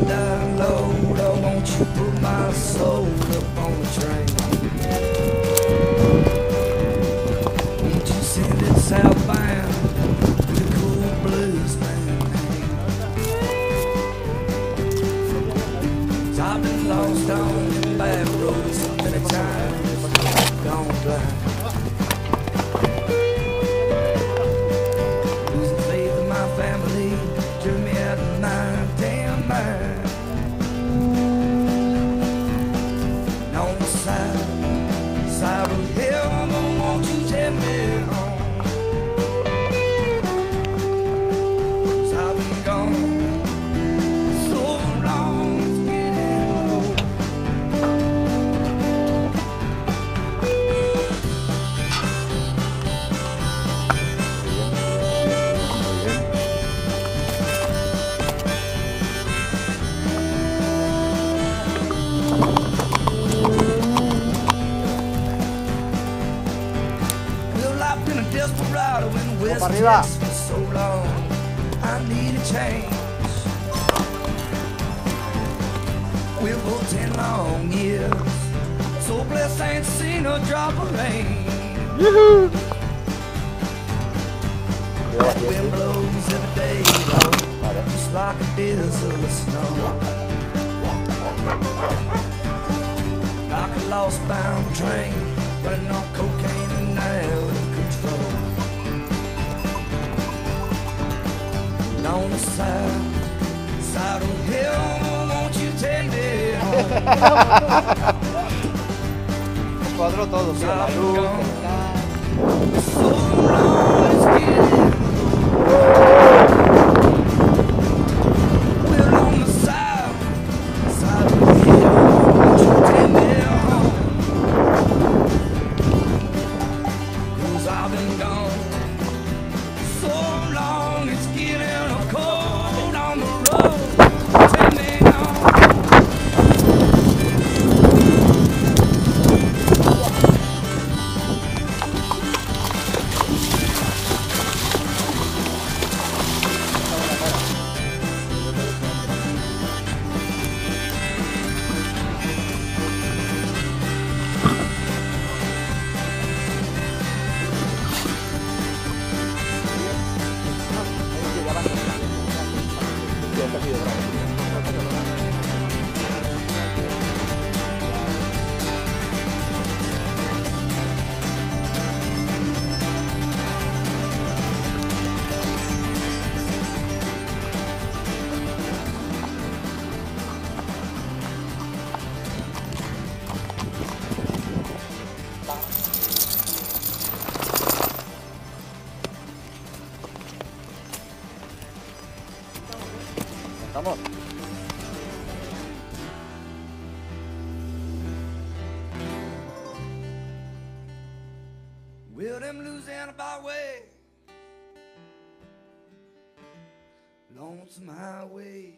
down low, oh, won't you put my soul up on the train? Won't you send it southbound with a cool blues band? 'Cause I've been lost on the back roads so many times, gone blind. Losing faith in my family, drew me out of my damn mind. And on the side of hell, won't you take me home? 'Cause I've been gone so long, it's getting old. Well, I've been a desperado in West para arriba. Texas for so long. I need a change. We've worked 10 long years, so blessed I ain't seen a drop of rain. Yuhu. That wind blows every day, Lord, just like a drizzle of snow. Like a lost bound train, running on cocaine and out of control. And on the side of hell, won't you take me home? Nos cuadró todo, mira, la luz, el gas. So long, it's getting well on the side of hell, won't you take me home? 'Cause I've been gone so long, it's getting cold on the road. Take me home. Vamos. Well, them Louisiana byway, lonesome highway.